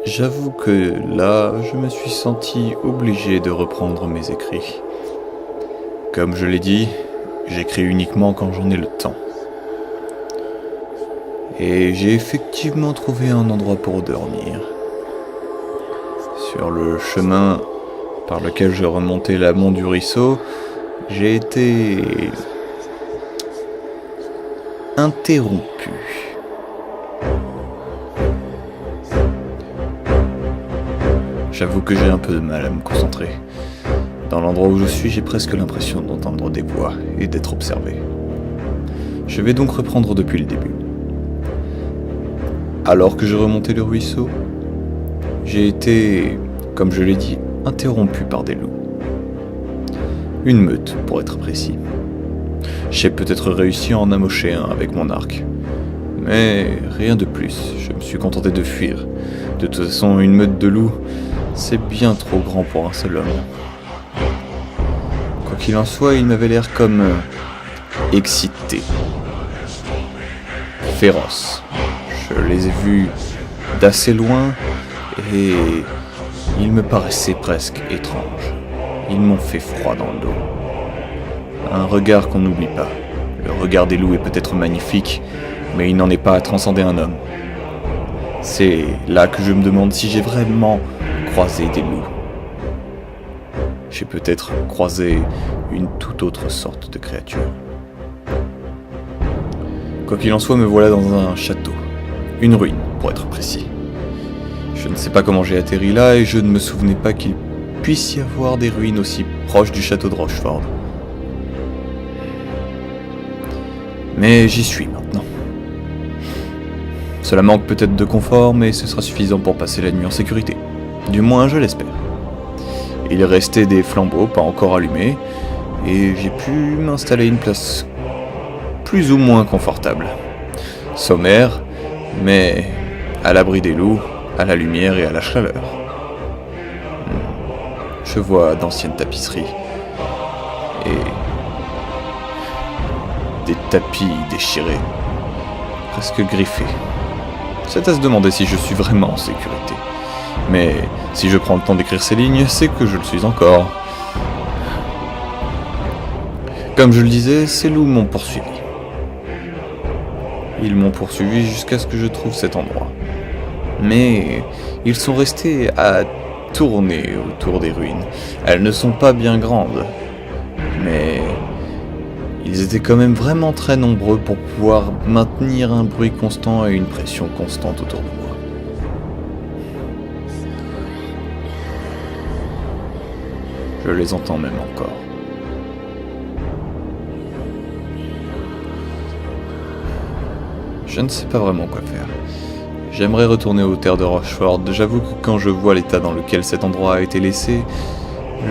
J'avoue que là, je me suis senti obligé de reprendre mes écrits. Comme je l'ai dit, j'écris uniquement quand j'en ai le temps. Et j'ai effectivement trouvé un endroit pour dormir. Sur le chemin par lequel je remontais l'amont du ruisseau, j'ai été interrompu. J'avoue que j'ai un peu de mal à me concentrer. Dans l'endroit où je suis, j'ai presque l'impression d'entendre des voix et d'être observé. Je vais donc reprendre depuis le début. Alors que je remontais le ruisseau, j'ai été, comme je l'ai dit, interrompu par des loups. Une meute, pour être précis. J'ai peut-être réussi à en amocher un avec mon arc. Mais rien de plus, je me suis contenté de fuir. De toute façon, une meute de loups, c'est bien trop grand pour un seul homme. Quoi qu'il en soit, il m'avait l'air comme excité, féroce. Je les ai vus d'assez loin et ils me paraissaient presque étranges. Ils m'ont fait froid dans le dos. Un regard qu'on n'oublie pas. Le regard des loups est peut-être magnifique, mais il n'en est pas à transcender un homme. C'est là que je me demande si j'ai vraiment croisé des loups. J'ai peut-être croisé une toute autre sorte de créature. Quoi qu'il en soit, me voilà dans un château. Une ruine, pour être précis. Je ne sais pas comment j'ai atterri là et je ne me souvenais pas qu'il puisse y avoir des ruines aussi proches du château de Rochefort. Mais j'y suis maintenant. Cela manque peut-être de confort, mais ce sera suffisant pour passer la nuit en sécurité. Du moins, je l'espère. Il restait des flambeaux pas encore allumés, et j'ai pu m'installer une place plus ou moins confortable. Sommaire, mais à l'abri des loups, à la lumière et à la chaleur. Je vois d'anciennes tapisseries et des tapis déchirés, presque griffés. C'est à se demander si je suis vraiment en sécurité. Mais si je prends le temps d'écrire ces lignes, c'est que je le suis encore. Comme je le disais, ces loups m'ont poursuivi. Ils m'ont poursuivi jusqu'à ce que je trouve cet endroit. Mais ils sont restés à tourner autour des ruines. Elles ne sont pas bien grandes, mais ils étaient quand même vraiment très nombreux pour pouvoir maintenir un bruit constant et une pression constante autour de moi. Je les entends même encore. Je ne sais pas vraiment quoi faire. J'aimerais retourner aux terres de Rochefort. J'avoue que quand je vois l'état dans lequel cet endroit a été laissé,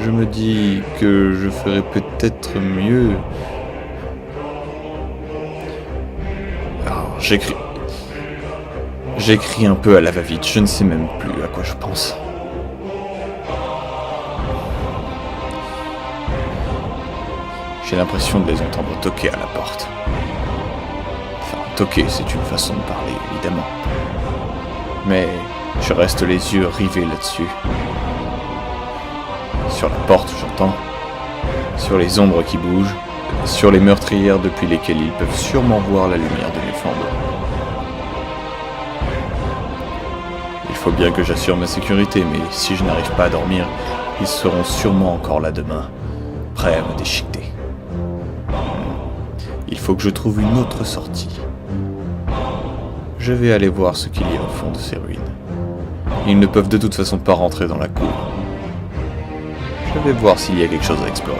je me dis que je ferais peut-être mieux. Alors, j'écris un peu à la va-vite, je ne sais même plus à quoi je pense. J'ai l'impression de les entendre toquer à la porte. Enfin, toquer, c'est une façon de parler, évidemment. Mais je reste les yeux rivés là-dessus. Sur la porte, j'entends. Sur les ombres qui bougent. Sur les meurtrières depuis lesquelles ils peuvent sûrement voir la lumière de mes flambeaux. Il faut bien que j'assure ma sécurité, mais si je n'arrive pas à dormir, ils seront sûrement encore là demain, prêts à me déchiqueter. Il faut que je trouve une autre sortie. Je vais aller voir ce qu'il y a au fond de ces ruines. Ils ne peuvent de toute façon pas rentrer dans la cour. Je vais voir s'il y a quelque chose à explorer.